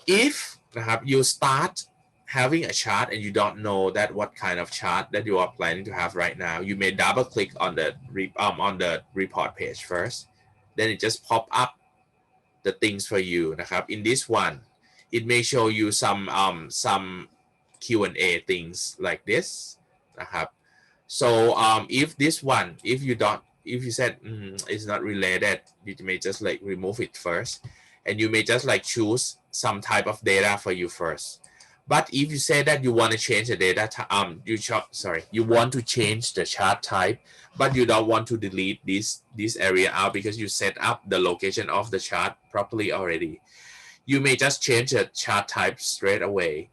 if นะครับ you start having a chart and you don't know that what kind of chart that you are planning to have right now, you may double click on the report page first, then it just pop up the things for you นะครับ in this one it may show you some Q&A things like this นะครับ so if this one if you said it's not related, you may just like remove it first, and you may just like choose some type of data for you first. But if you say that you want to change the data, you want to change the chart type, but you don't want to delete this area out because you set up the location of the chart properly already. You may just change the chart type straight away.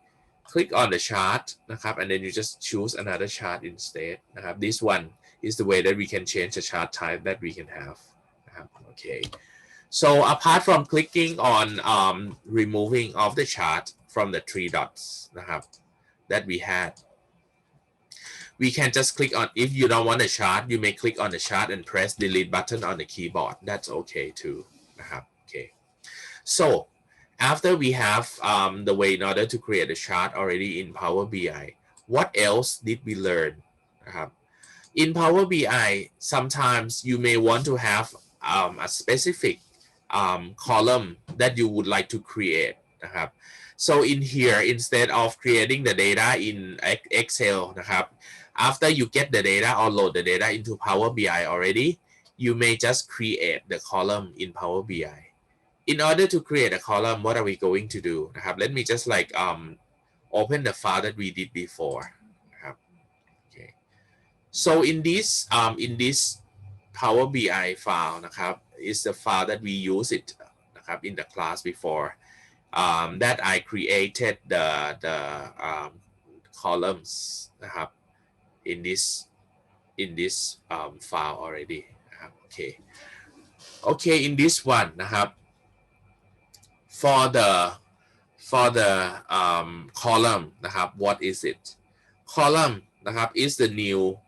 Click on the chart นะครับ and then you just choose another chart instead นะครับ this one is the way that we can change the chart type that we can have นะครับ okay. So apart from clicking on removing of the chart from the 3 dots นะครับ that we had, we can just click on, if you don't want a chart, you may click on the chart and press delete button on the keyboard. That's okay too นะครับ okay. So after we have the way in order to create a chart already in Power BI, what else did we learn? In Power BI, sometimes you may want to have a specific column that you would like to create. So in here, instead of creating the data in Excel, after you get the data or load the data into Power BI already, you may just create the column in Power BI. In order to create a column, what are we going to do? Let me just like open the file that we did before. Okay. So in this Power BI file is the file that we use it in the class before, that I created the columns in this file already. Okay. Okay, in this one for the column what is it? Column is the new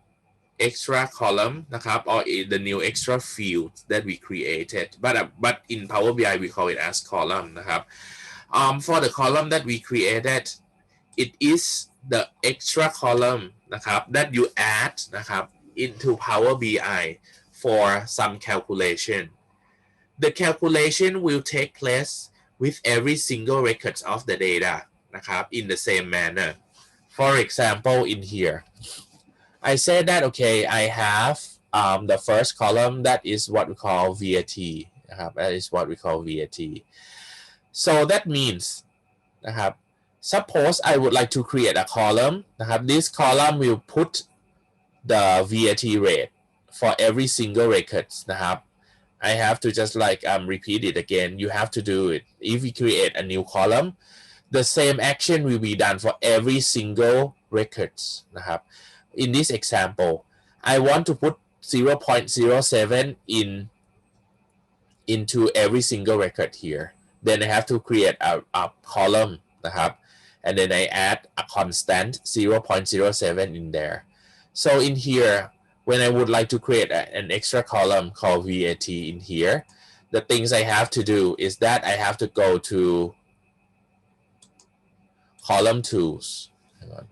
extra column or the new extra field that we created, but in Power BI we call it as column for the column that we created, it is the extra column that you add into Power BI for some calculation. The calculation will take place with every single record of the data in the same manner. For example, in here, I said that, okay, I have the first column that is what we call VAT. That is what we call VAT. So that means suppose I would like to create a column. This column will put the VAT rate for every single record. I have to just like repeat it again. You have to do it. If we create a new column, the same action will be done for every single records. In this example, I want to put 0.07 into every single record here. Then I have to create a column and then I add a constant 0.07 in there. So in here, when I would like to create an extra column called VAT in here, the things I have to do is that I have to go to column tools. Hang on.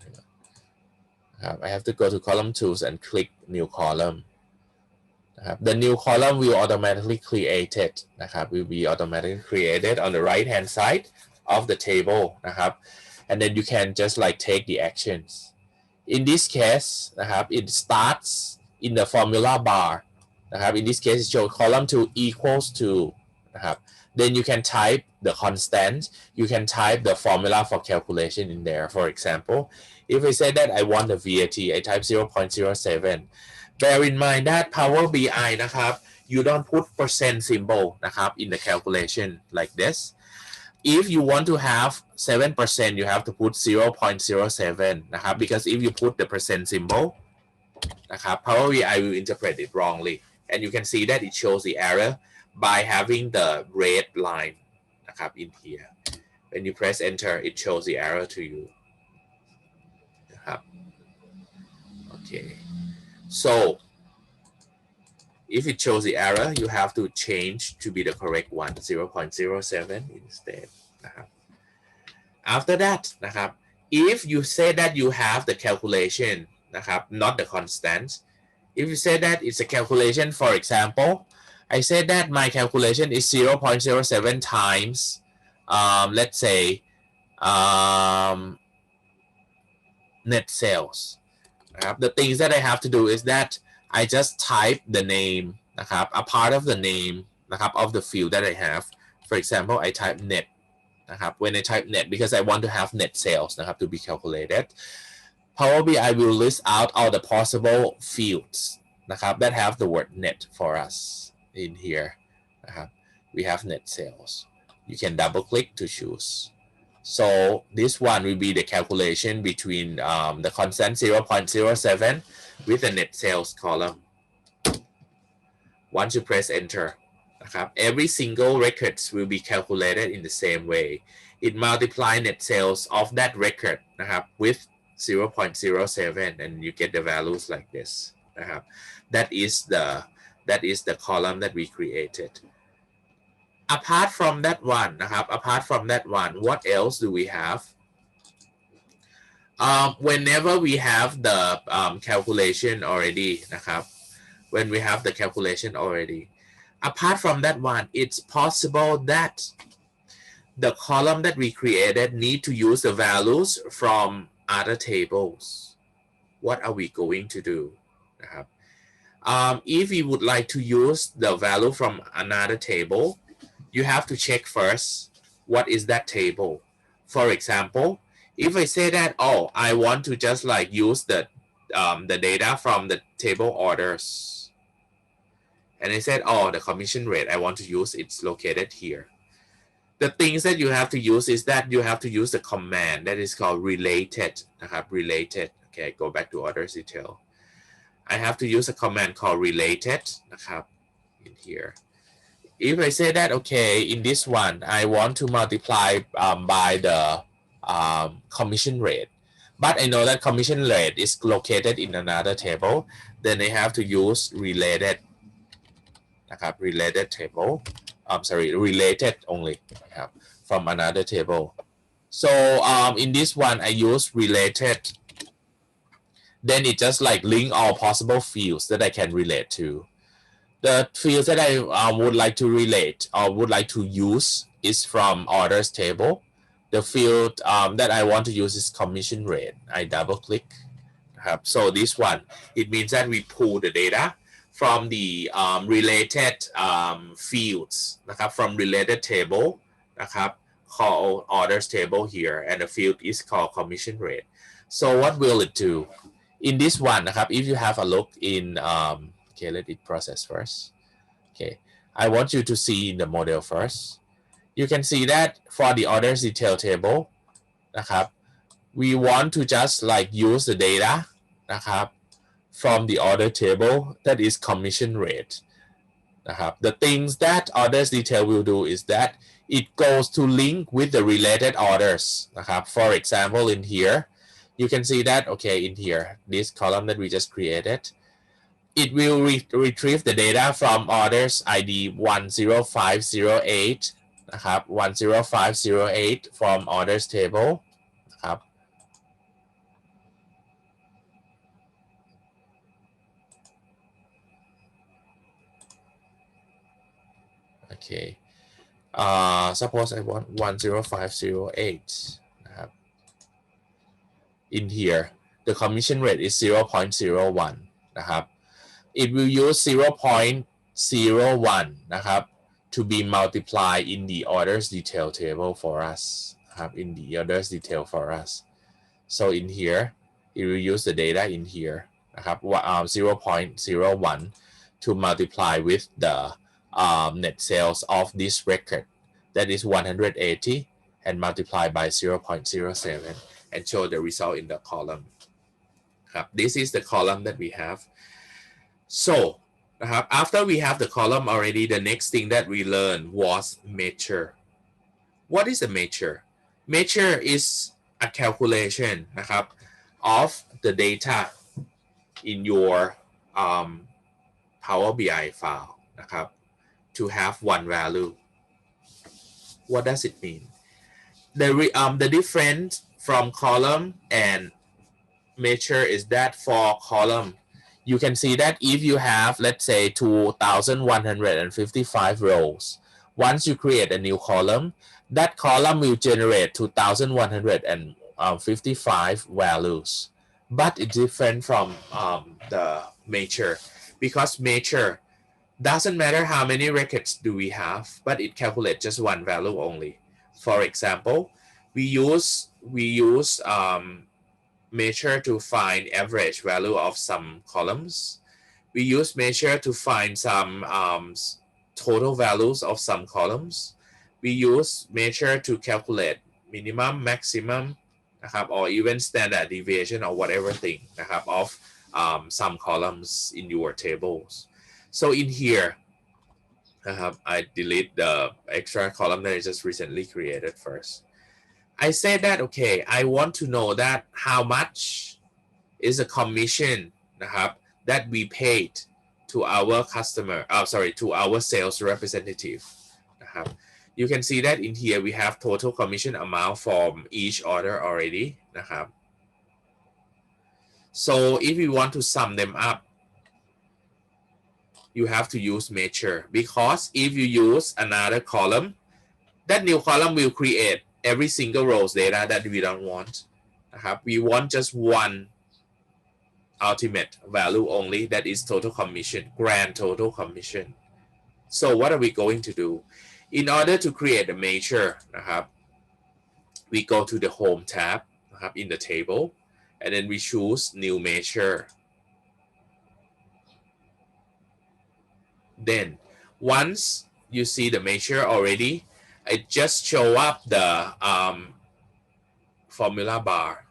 I have to go to column tools and click new column. The new column will automatically created will be automatically created on the right hand side of the table and then you can just like take the actions. In this case it starts in the formula bar. In this case it shows column 2 equals to then you can type the constant, you can type the formula for calculation in there. For example, if I say that I want the VAT, I type 0.07. Bear in mind that Power BI you don't put percent symbol in the calculation like this. If you want to have 7%, you have to put 0.07 because if you put the percent symbol Power BI will interpret it wrongly, and you can see that it shows the error by having the red line in here. When you press enter, it shows the error to you. Okay, so if it shows the error, you have to change to be the correct one, 0.07 instead. after that นะครับ if you say that you have the calculation นะครับ not the constant if you say that it's a calculation for example I say that my calculation is 0.07 times let's say net sales นะครับ the things that I have to do is that I just type the name นะครับ a part of the name นะครับ of the field that I have for example I type net นะครับ when I type net because I want to have net sales นะครับ to be calculated Power BI will list out all the possible fields นะครับ that have the word net for us in here นะครับ we have net sales you can double click to choose so this one will be the calculation between the constant 0.07 with the net sales column once you press enter นะครับ every single records will be calculated in the same way it multiply net sales of that record นะครับ with 0.07 and you get the values like this นะครับ that is the column that we created apart from that one นะครับ apart from that one what else do we have whenever we have the calculation already นะครับ when we have the calculation already apart from that one it's possible that the column that we created need to use the values from other tables what are we going to do นะครับ if we would like to use the value from another table you have to check first what is that table for example if I say that oh I want to just like use the data from the table orders and I said oh the commission rate I want to use it's located here the things that you have to use is that you have to use the command that is called related นะครับ related okay go back to orders detail I have to use a command called related นะครับ in here if I say that okay in this one I want to multiply by the commission rate but I know that commission rate is located in another table then I have to use related นะครับ related table sorry related only นะครับ from another table so in this one I use related then it just like link all possible fields that I can relate to the fields that I would like to relate or would like to use is from orders table the field that I want to use is commission rate I double click นะครับ so this one it means that we pull the data from the related fields นะครับ from related table นะครับ call orders table here and the field is called commission rate so what will it do in this one นะครับ if you have a look in okay let it process first okay I want you to see the model first you can see that for the orders detail table นะครับ we want to just like use the data นะครับ from the order table that is commission rate นะครับ the things that orders detail will do is that it goes to link with the related orders นะครับ for example in here you can see that okay in here this column that we just created it will retrieve the data from orders ID 10508 นะครับ 10508 from orders table นะครับ okay suppose I want 10508 นะครับ in here the commission rate is 0.01 นะครับ it will use 0.01 นะครับ to be multiplied in the orders detail table for us นะครับ in the orders detail for us so in here it will use the data in here นะครับ 0.01 to multiply with the net sales of this record that is 180 and multiply by 0.07 and show the result in the column ครับ this is the column that we have so นะครับ after we have the column already the next thing that we learned was measure what is a measure measure is a calculation นะครับ of the data in your Power BI file นะครับ to have one value what does it mean the difference from column and measure is that for column, you can see that if you have, let's say, 2,155 rows, once you create a new column, that column will generate 2,155 values. But it's different from the measure, because measure doesn't matter how many records do we have, but it calculates just one value only. For example, we use measure to find average value of some columns. We use measure to find some total values of some columns. We use measure to calculate minimum, maximum, or even standard deviation or whatever thing of some columns in your tables. So in here, I delete the extra column that I just recently created first. I said that, okay, I want to know that how much is a commission that we paid to our customer, to our sales representative. You can see that in here we have total commission amount from each order already. So if we want to sum them up, you have to use measure, because if you use another column, that new column will create every single rows data that we don't want. We want just one ultimate value only, that is total commission, grand total commission. So what are we going to do? In order to create a measure, we go to the home tab in the table, and then we choose new measure. Then once you see the measure already, it just show up the formula bar.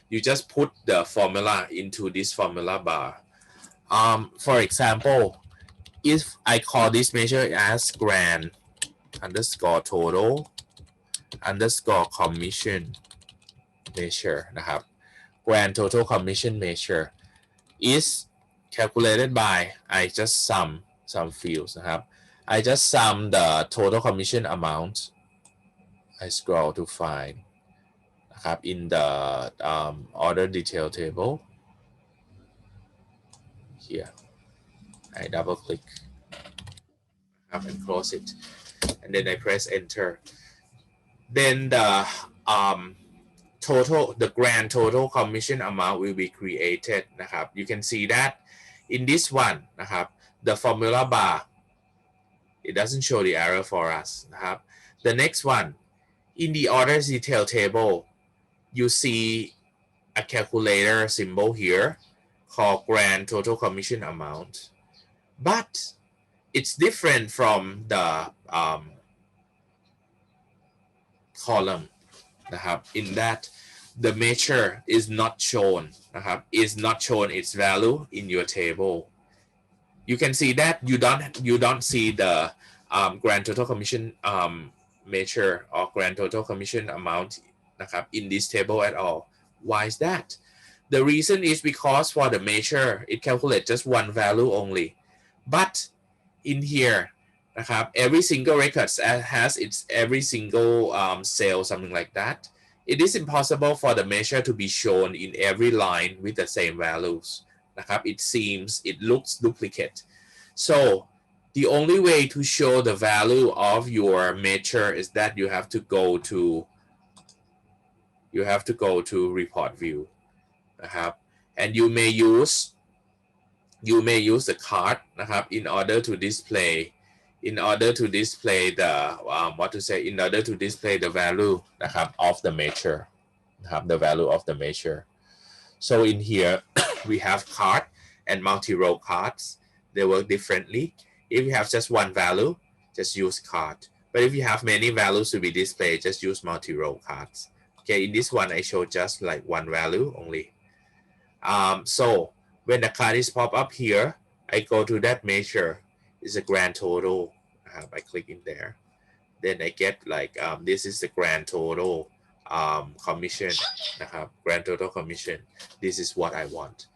You just put the formula into this formula bar. For example, if I call this measure as grand underscore total underscore commission measure, grand total commission measure is calculated by, I just sum some fields. I just sum the total commission amount. I scroll to find in the order detail table. Here, I double click and close it, and then I press enter. Then the grand total commission amount will be created. You can see that in this one, the formula bar, it doesn't show the error for us. The next one, in the order detail table, you see a calculator symbol here called grand total commission amount, but it's different from the column. In that the measure is not shown, is not shown its value in your table. You can see that you don't see the grand total commission measure or grand total commission amount in this table at all. Why is that? The reason is because for the measure, it calculates just one value only. But in here, every single record has its every single cell, something like that. It is impossible for the measure to be shown in every line with the same values. It looks duplicate. So the only way to show the value of your measure is that you have to go to report view, and you may use the card in order to display the value of the measure, the value of the measure. So in here we have card and multi-row cards. They work differently. If you have just one value, just use card. But if you have many values to be displayed, just use multi-row cards. Okay, in this one I show just like one value only. So when the card is pop up here, I go to that measure. It's a grand total. I click in there. Then I get like this is the grand total commission. Grand total commission. This is what I want.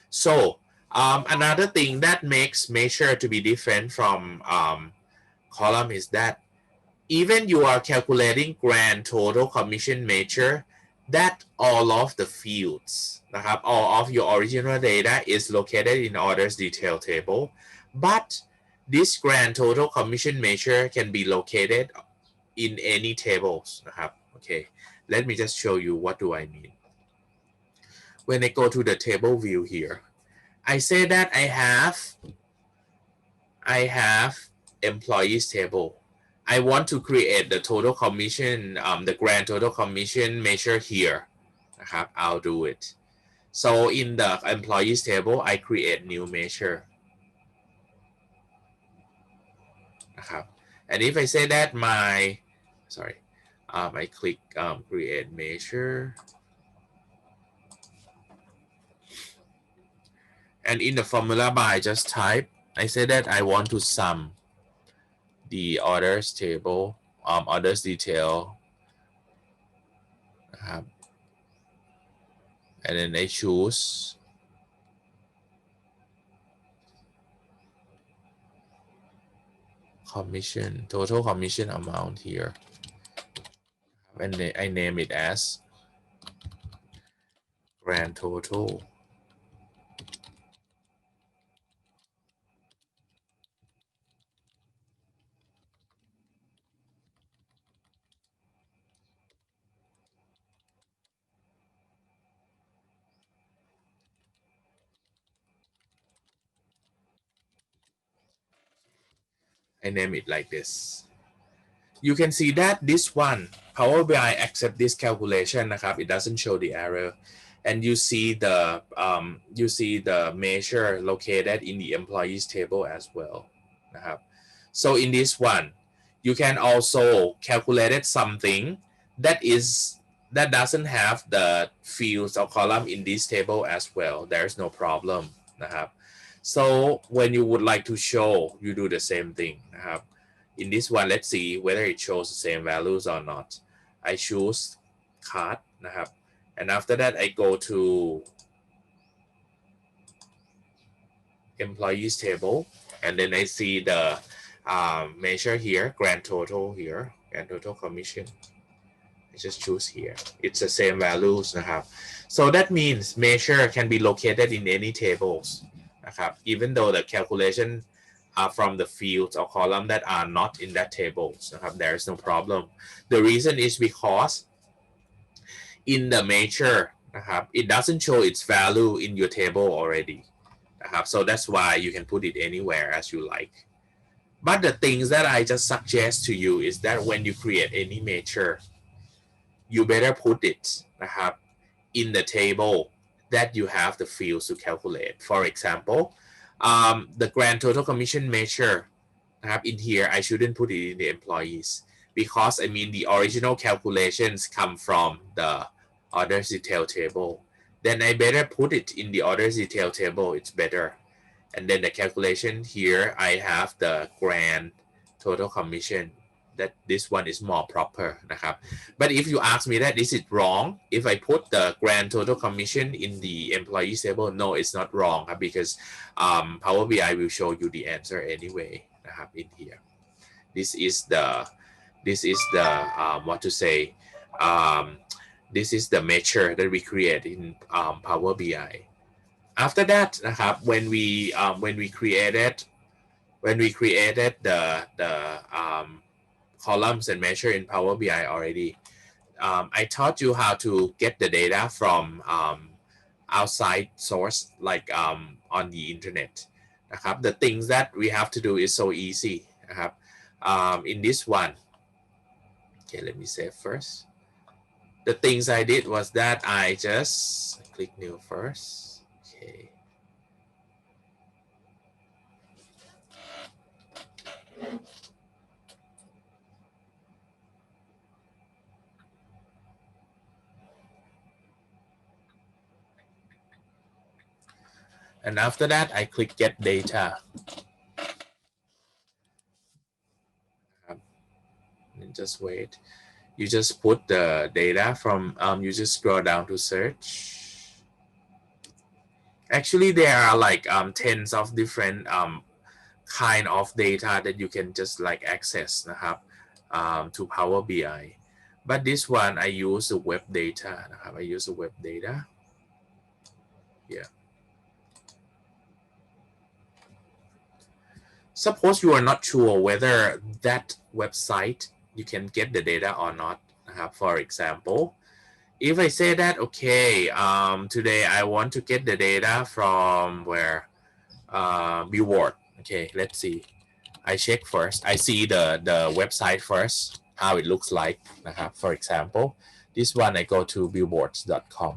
So another thing that makes measure to be different from column is that even you are calculating grand total commission measure that all of the fields นะครับ all of your original data is located in orders detail table but this grand total commission measure can be located in any tables นะครับ okay let me just show you what do I mean when I go to the table view here I say that I have employees table I want to create the total commission the grand total commission measure here นะครับ I'll do it so in the employees table I create new measure นะครับ and if I say that my sorry I click create measure and in the formula bar I just type I say that I want to sum the orders table orders detail นะครับ and then I choose commission total commission amount here and then I name it as grand total I name it like this you can see that this one Power BI accept this calculation นะครับ it doesn't show the error and you see the measure located in the employees table as well นะครับ so in this one you can also calculate something that doesn't have the fields or column in this table as well there's no problem นะครับ so when you would like to show you do the same thing นะครับ in this one let's see whether it shows the same values or not I choose card นะครับ and after that I go to employees table and then I see the measure here grand total here grand total commission I just choose here it's the same values นะครับ so that means measure can be located in any tables นะครับ even though the calculation from the fields or column that are not in that table นะครับ there is no problem the reason is because in the measure นะครับ it doesn't show its value in your table already นะครับ so that's why you can put it anywhere as you like but the things that I just suggest to you is that when you create any measure you better put it นะครับ in the table that you have the fields to calculate for example the grand total commission measure นะครับ in here I shouldn't put it in the employees because I mean the original calculations come from the orders detail table then I better put it in the orders detail table it's better and then the calculation here I have the grand total commission that this one is more proper นะครับ but if you ask me that is it wrong if I put the grand total commission in the employees table no it's not wrong ครับ because Power BI will show you the answer anyway นะครับ in here this is the what to say this is the measure that we create in Power BI after that นะครับ when we created the columns and measure in Power BI already I taught you how to get the data from outside source like on the internet นะครับ the things that we have to do is so easy นะครับ in this one okay let me save first the things I did was that I just click new first okay and after that I click get data and just wait you just put the data from you just scroll down to search actually there are like tens of different kind of data that you can just like access นะครับ to Power BI. But this one I use the web data นะครับ I use the web data here. Suppose you are not sure whether that website you can get the data or not นะครับ for example if I say that okay today I want to get the data from where Billboard. Okay, let's see. I check first. I see the website first, how it looks like นะครับ for example this one I go to billboards.com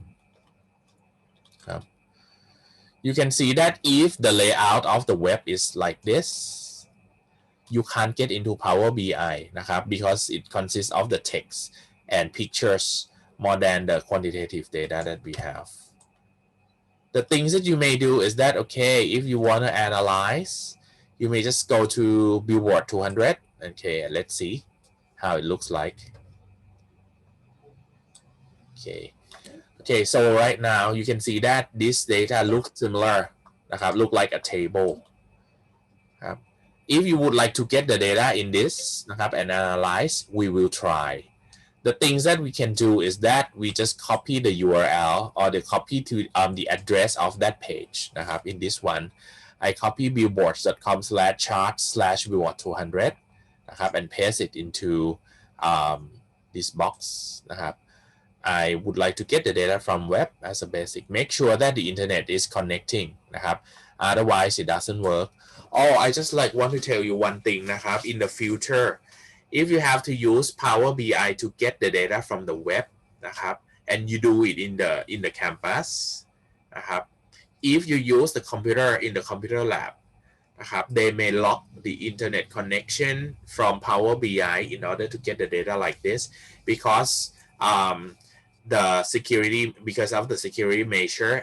ครับ you can see that if the layout of the web is like this you can't get into Power BI นะครับ because it consists of the text and pictures more than the quantitative data that we have. The things that you may do is that okay if you want to analyze you may just go to Billboard 200. Okay, let's see how it looks like. Okay, so right now you can see that this data looks similar นะครับ look like a table ครับ if you would like to get the data in this นะครับ and analyze we will try. The things that we can do is that we just copy the URL or the copy to the address of that page นะครับ in this one I copy billboards.com/chart/billboard200 นะครับ and paste it into this box นะครับ I would like to get the data from web as a basic. Make sure that the internet is connecting นะครับ otherwise it doesn't work. Oh, I just like want to tell you one thing นะครับ in the future if you have to use Power BI to get the data from the web นะครับ and you do it in the campus นะครับ if you use the computer in the computer lab นะครับ they may lock the internet connection from Power BI in order to get the data like this because the security because of the security measure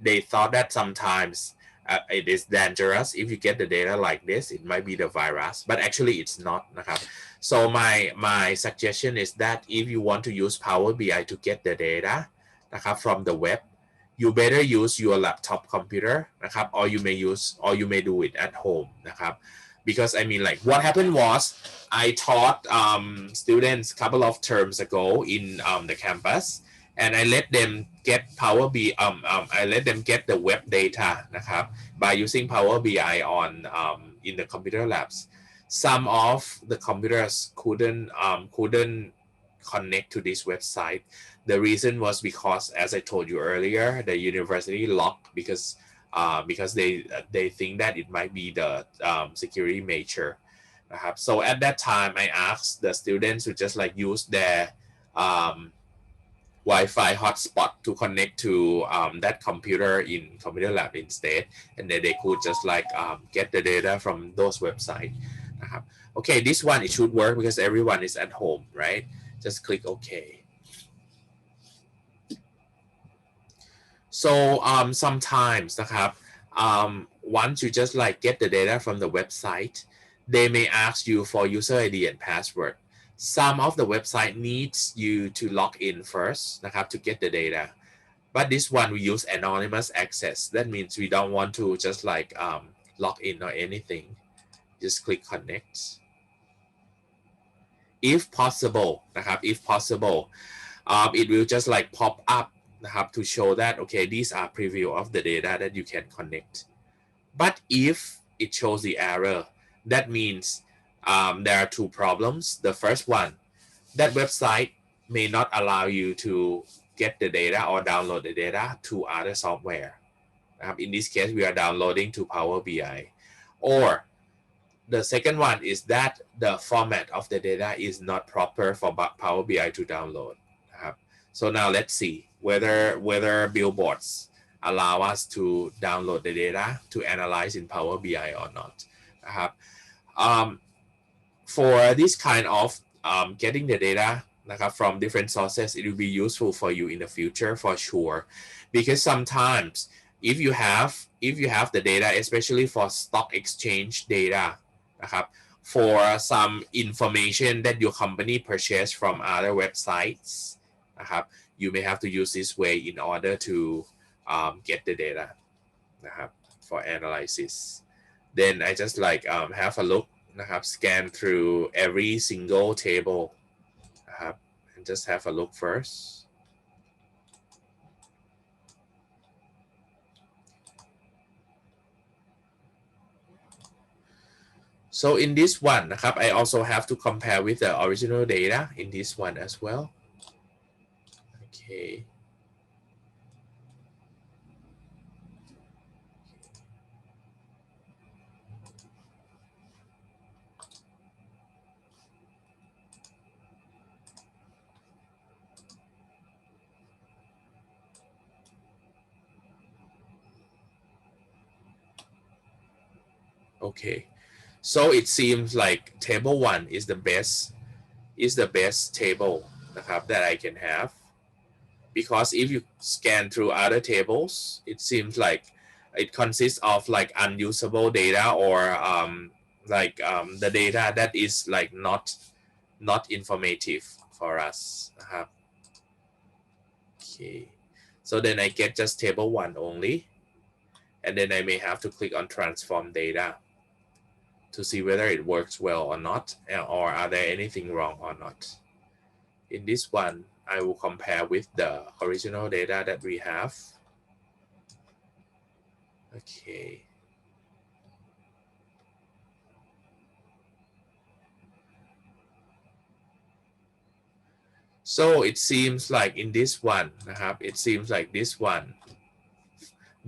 they thought that sometimes it is dangerous if you get the data like this it might be the virus but actually it's not นะครับ so my suggestion is that if you want to use Power BI to get the data นะครับ from the web you better use your laptop computer นะครับ or you may do it at home นะครับ because I mean like what happened was I taught students a couple of terms ago in the campus and I let them get Power BI I let them get the web data นะครับ by using Power BI on in the computer labs. Some of the computers couldn't connect to this website. The reason was because, as I told you earlier, the university locked because they think that it might be the security measure. So at that time, I asked the students to just like use their Wi-Fi hotspot to connect to that computer in computer lab instead, and then they could just like get the data from those websites. Okay, this one it should work because everyone is at home, right? Just click OK. So sometimes นะครับ once you just like get the data from the website they may ask you for user ID and password. Some of the website needs you to log in first นะครับ to get the data but this one we use anonymous access. That means we don't want to just like log in or anything. Just click connect. If possible นะครับ if possible it will just like pop up นะครับ to show that okay these are preview of the data that you can connect. But if it shows the error that means there are two problems. The first one, that website may not allow you to get the data or download the data to other software. In this case, we are downloading to Power BI. Or the second one is that the format of the data is not proper for Power BI to download. So now let's see whether Billboards allow us to download the data to analyze in Power BI or not. For this kind of getting the data from different sources, it will be useful for you in the future for sure, because sometimes if you have the data, especially for stock exchange data, for some information that your company purchased from other websites, you may have to use this way in order to get the data for analysis. Then I just like have a look นะครับ scan through every single table นะครับ and just have a look first. So in this one นะครับ I also have to compare with the original data in this one as well. Okay. Okay. So it seems like table 1 is the best table นะครับ that I can have. Because if you scan through other tables, it seems like it consists of like unusable data or the data that is like not informative for us. Okay, so then I get just table 1 only, and then I may have to click on transform data to see whether it works well or not, or are there anything wrong or not. In this one, I will compare with the original data that we have. Okay. So it seems like in this one นะครับ it seems like this one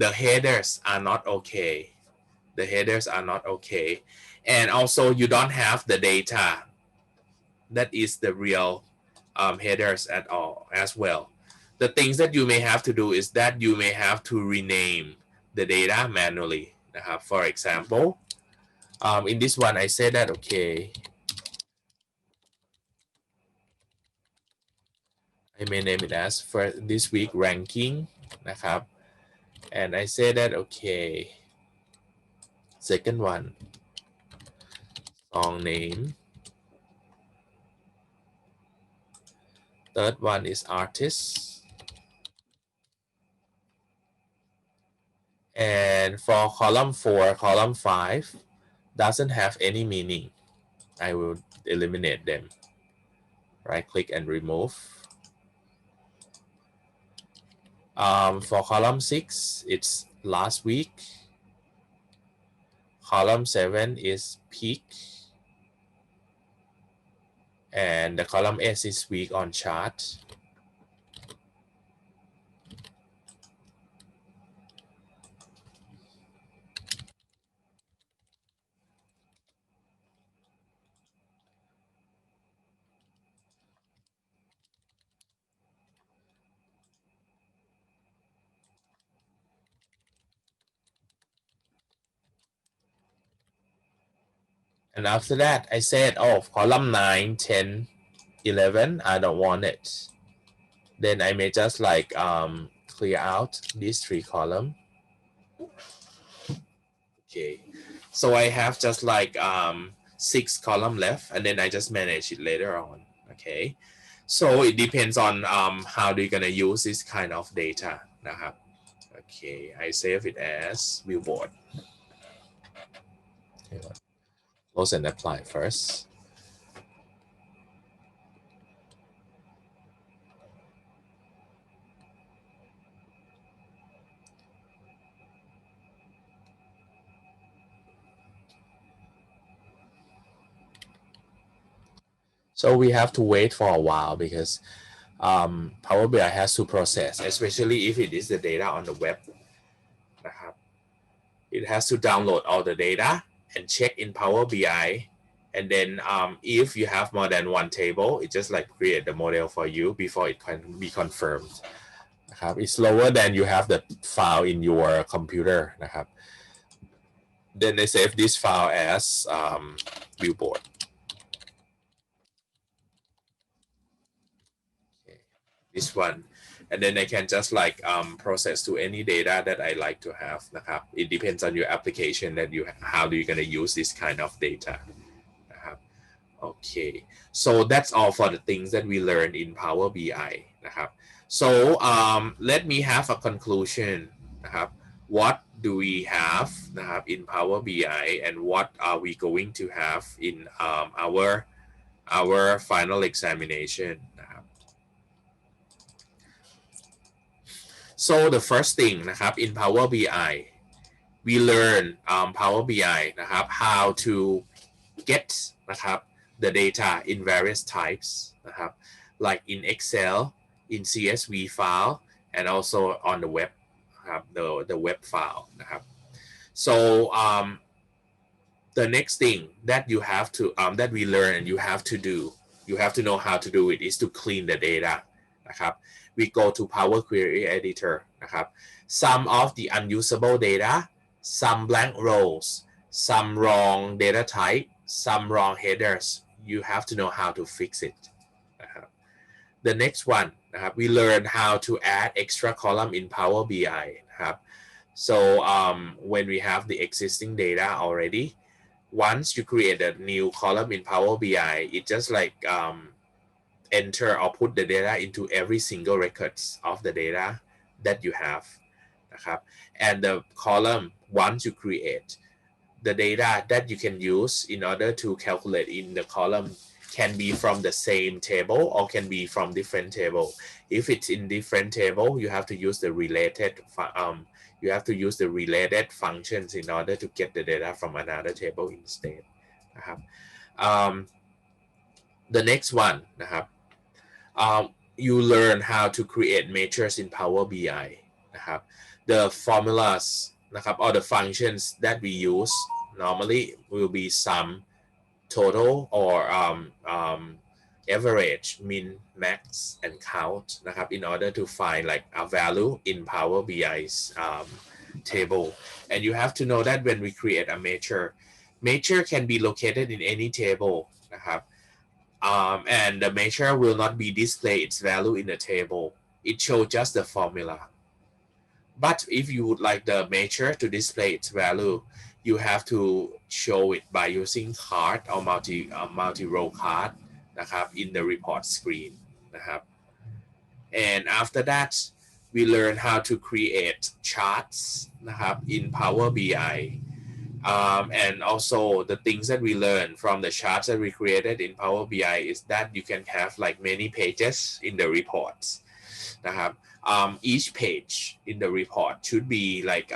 the headers are not okay. The headers are not okay, and also you don't have the data that is the real headers at all as well. The things that you may have to do is that you may have to rename the data manually นะครับ for example in this one I say that okay, I may name it as for this week ranking นะครับ and I say that okay, second one song name, third one is artist, and for column 4 column 5 doesn't have any meaning. I will eliminate them. Right click and remove. For column 6 it's last week, column 7 is peak, and the column S is week on chart. And after that I said, oh, column 9 10 11 I don't want it. Then I may just like clear out these 3 columns. Okay, so I have just like 6 columns left, and then I just manage it later on. Okay, so it depends on how do you gonna use this kind of data นะครับ Okay, I save it as billboard. Close and apply first. So we have to wait for a while because Power BI has to process, especially if it is the data on the web นะครับ It has to download all the data and check in Power BI, and then if you have more than one table, it just like create the model for you before it can be confirmed นะครับ It's slower than you have the file in your computer นะครับ Then I save this file as billboard. Okay. This one, and then I can just like process to any data that I like to have นะครับ It depends on your application that you how do you gonna use this kind of data นะครับ Okay, so that's all for the things that we learned in Power BI นะครับ So let me have a conclusion นะครับ what do we have นะครับ in Power BI and what are we going to have in our final examination นะครับ so the first thing นะครับ in Power BI we learn Power BI นะครับ how to get นะครับ the data in various types นะครับ like in Excel in CSV file and also on the web นะครับ the web file นะครับ so the next thing that you have to that we learn and you have to do you have to know how to do it is to clean the data นะครับ we go to Power Query Editor นะครับ some of the unusable data some blank rows some wrong data type some wrong headers you have to know how to fix it นะครับ the next one นะครับ we learn how to add extra column in Power BI นะครับ so when we have the existing data already once you create a new column in Power BI it just like enter or put the data into every single records of the data that you have นะครับ and the column once you create the data that you can use in order to calculate in the column can be from the same table or can be from different table if it's in different table you have to use the related functions in order to get the data from another table instead นะครับ the next one นะครับ you learn how to create measures in Power BI นะครับ the formulas นะครับ or the functions that we use normally will be sum total or average mean max and count นะครับ in order to find like a value in Power BI's table and you have to know that when we create a measure can be located in any table นะครับ and the measure will not be display its value in the table it shows just the formula but if you would like the measure to display its value you have to show it by using card or multi-row card นะครับ in the report screen นะครับ and after that we learn how to create charts นะครับ in Power BI and also the things that we learn from the charts that we created in Power BI is that you can have like many pages in the reports นะครับ each page in the report should be like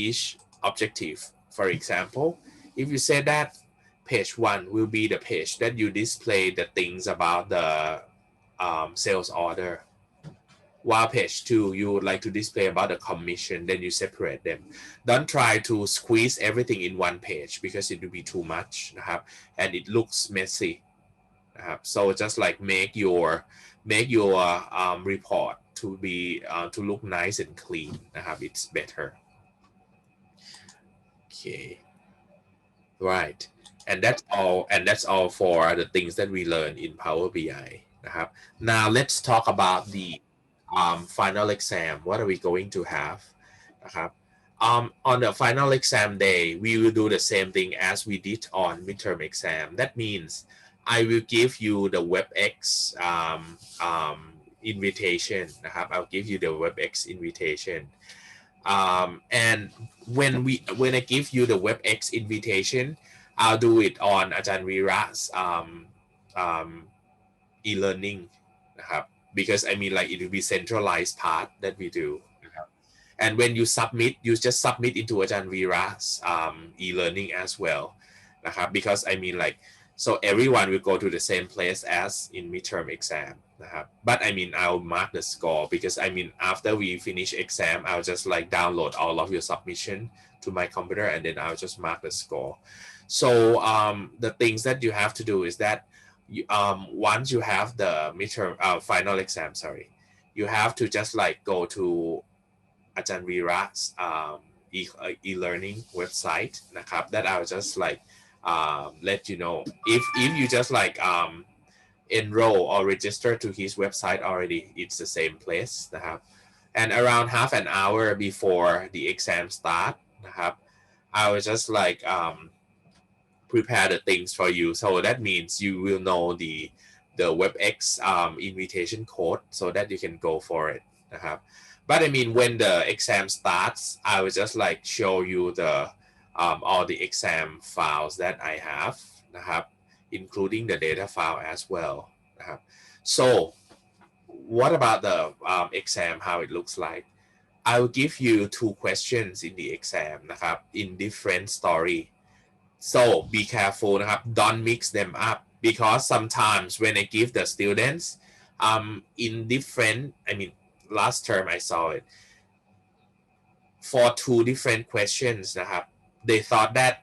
each objective for example if you say that page 1 will be the page that you display the things about the sales order while page 2 you would like to display about the commission then you separate them don't try to squeeze everything in one page because it will be too much นะครับ and it looks messy นะครับ so just like make your report to be to look nice and clean นะครับ it's better okay right and that's all for the things that we learn in Power BI นะครับ now let's talk about the final exam what are we going to have นะครับ on the final exam day we will do the same thing as we did on midterm exam that means I will give you the WebEx invitation นะครับ I'll give you the WebEx invitation and when I give you the WebEx invitation I'll do it on อาจารย์วีระ e-learning นะครับ because I mean like it will be centralized part that we do นะครับ and when you submit you just submit into อาจารย์วีระ e-learning as well นะครับ because I mean like so everyone will go to the same place as in midterm exam นะครับ but I mean I'll mark the score because I mean after we finish exam I'll just like download all of your submission to my computer and then I'll just mark the score so the things that you have to do is that once you have the midterm final exam sorry you have to just like go to อาจารย์วีระ e-learning website นะครับ that I'll just like let you know if you just like enroll or register to his website already it's the same place นะครับ and around half an hour before the exam start นะครับ I will just like prepare the things for you so that means you will know the WebEx invitation code so that you can go for it นะครับ but I mean when the exam starts I will just like show you the all the exam files that I have นะครับ including the data file as well นะครับ so what about the exam how it looks like I will give you 2 questions in the exam นะครับ in different story so be careful นะครับ don't mix them up because sometimes when I give the students in different I mean last term I saw it for 2 different questions นะครับ they thought that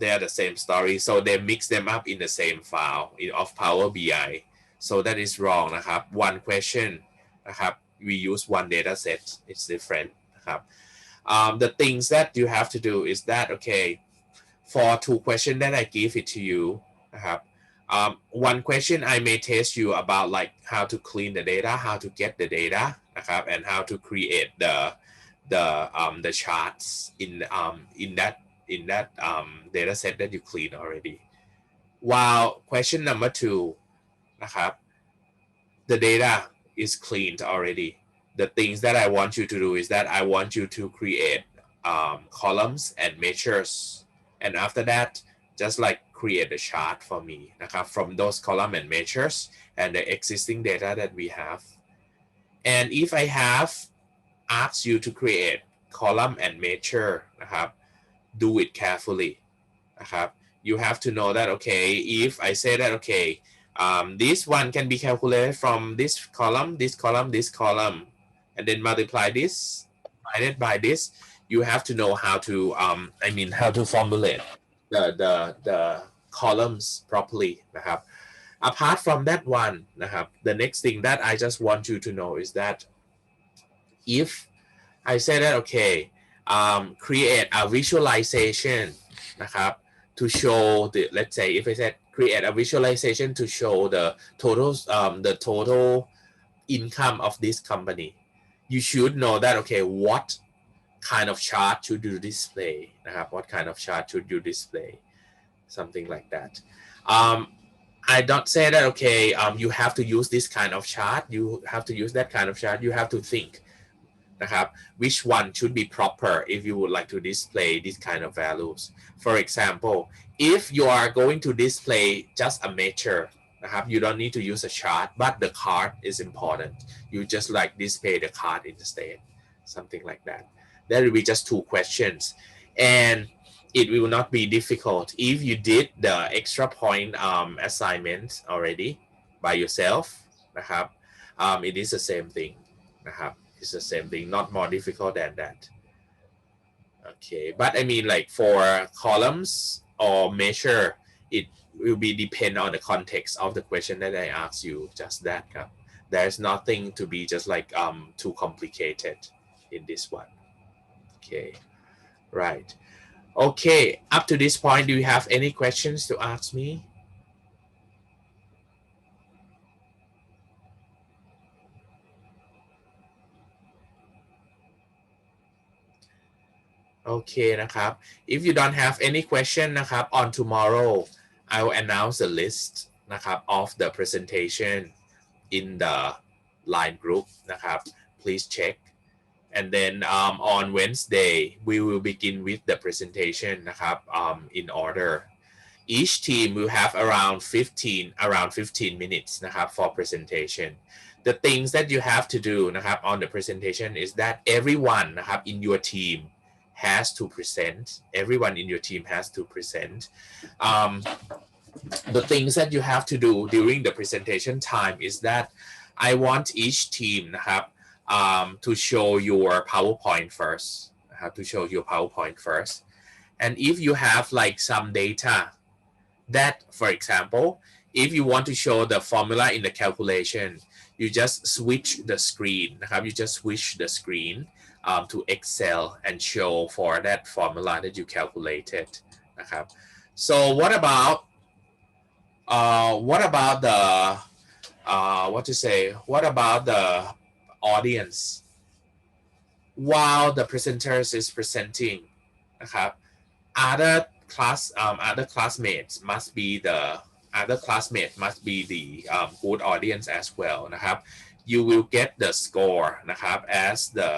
they are the same story so they mix them up in the same file of Power BI so that is wrong นะครับ one question นะครับ we use one data set it's different นะครับ the things that you have to do is that okay for 2 questions that I give it to you นะครับ one question I may test you about like how to clean the data how to get the data นะครับ and how to create the charts in that data set that you clean already while question number 2 นะครับ the data is cleaned already the things that I want you to do is that I want you to create columns and measures and after that just like create a chart for me นะครับ from those column and measures and the existing data that we have and if I have asked you to create column and measure นะครับ do it carefully นะครับ you have to know that okay if I say that okay this one can be calculated from this column this column this column and then multiply this divided by this you have to know how to I mean how to formulate the columns properly นะครับ apart from that one นะครับ the next thing that I just want you to know is that if I say that okay create a visualization นะครับ to show the let's say if I said create a visualization to show the total income of this company you should know that okay what kind of chart should you display นะครับ what kind of chart should you display something like that I don't say that okay you have to use this kind of chart you have to use that kind of chart you have to think นะครับ which one should be proper if you would like to display this kind of values for example if you are going to display just a measure นะครับ you don't need to use a chart but the card is important you just like display the card instead something like that that will be just 2 questions and it will not be difficult if you did the extra point assignment already by yourself นะครับ it is the same thing นะครับ it's the same thing not more difficult than that okay but I mean like for columns or measure it will be depend on the context of the question that I ask you just that ครับ there's nothing to be just like too complicated in this one okay right okay up to this point do you have any questions to ask meโอเคนะครับ if you don't have any question นะครับ on tomorrow I will announce the list นะครับ of the presentation in the line group นะครับ please check and then on Wednesday we will begin with the presentation นะครับ in order each team will have around 15 minutes นะครับ for presentation the things that you have to do นะครับ on the presentation is that everyone นะครับ in your team has to present everyone in your team has to present the things that you have to do during the presentation time is that I want each team นะครับ to show your PowerPoint first to show your PowerPoint first and if you have like some data that for example if you want to show the formula in the calculation you just switch the screen นะครับ you just switch the screen to Excel and show for that formula that you calculated นะครับ so what about the what to say what about the audience while the presenters is presenting นะครับ other classmates must be the good audience as well นะครับ you will get the score นะครับ as the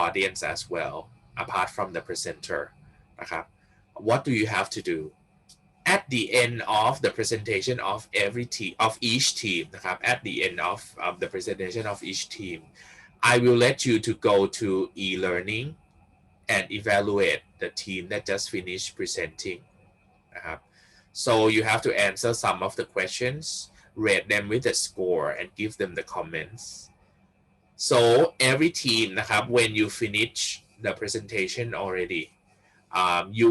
audience as well apart from the presenter นะครับ what do you have to do at the end of the presentation of every team of each team นะครับ at the end of the presentation of each team I will let you to go to e-learning and evaluate the team that just finished presenting นะครับ so you have to answer some of the questions rate them with a score and give them the comments so every team นะครับ when you finish the presentation already you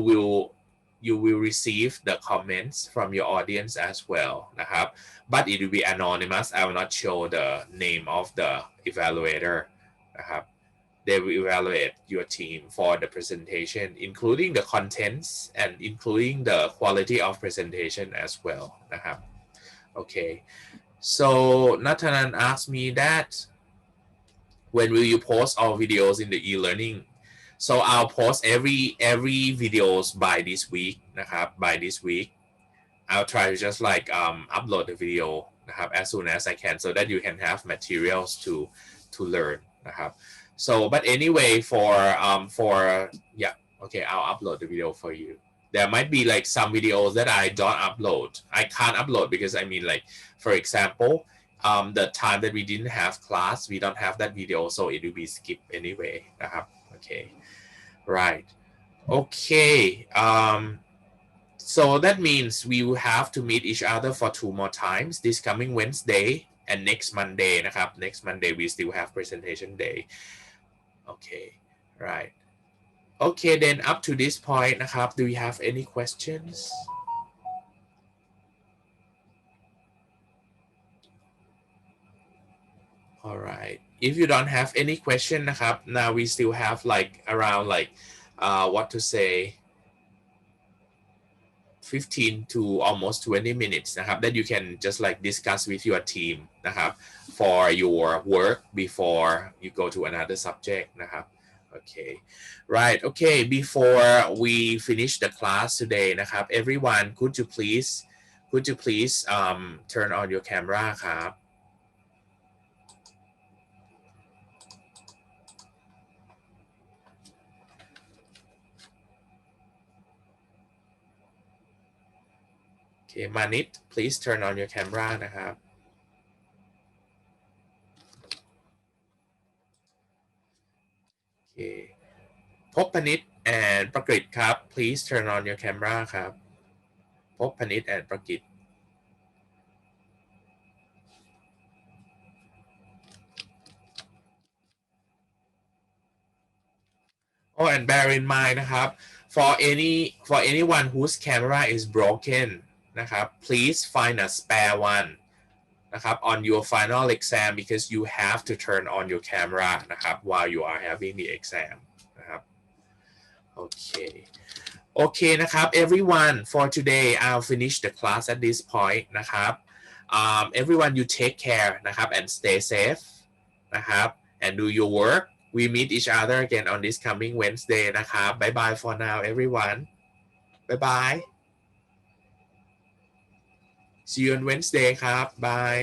will receive the comments from your audience as well นะครับ but it will be anonymous I will not show the name of the evaluator นะครับ they will evaluate your team for the presentation including the contents and including the quality of presentation as well นะครับ okay so Nathanan asked me that when will you post all videos in the e-learning so I'll post every videos by this week นะครับ by this week I'll try to just like upload the video นะครับ as soon as I can so that you can have materials to learn นะครับ so but anyway for yeah okay I'll upload the video for you there might be like some videos that I don't upload I can't upload because I mean like for example the time that we didn't have class we don't have that video so it will be skipped anyway นะครับ okay right okay so that means we will have to meet each other for 2 more times this coming Wednesday and next Monday นะครับ next Monday we still have presentation day okay right okay then up to this point นะครับ do you have any questions all right if you don't have any question นะครับ now we still have like around like what to say 15 to almost 20 minutes นะครับ that you can just like discuss with your team นะครับ for your work before you go to another subject นะครับ okay right okay before we finish the class today นะครับ everyone could you please turn on your camera ครับ okay Manit please turn on your camera นะครับ okay พบพนิษฐ์ and ประกฤษครับ please turn on your camera ครับพบพนิษฐ์ and ประกฤษ oh and bear in mind นะครับ for anyone whose camera is broken นะครับ please find a spare one นะครับ on your final exam because you have to turn on your camera นะครับ while you are having the exam นะครับ okay okay นะครับ everyone for today I'll finish the class at this point นะครับ everyone you take care นะครับ and stay safe นะครับ and do your work we meet each other again on this coming Wednesday นะครับ bye bye for now everyone bye bye see you on Wednesday ครับ bye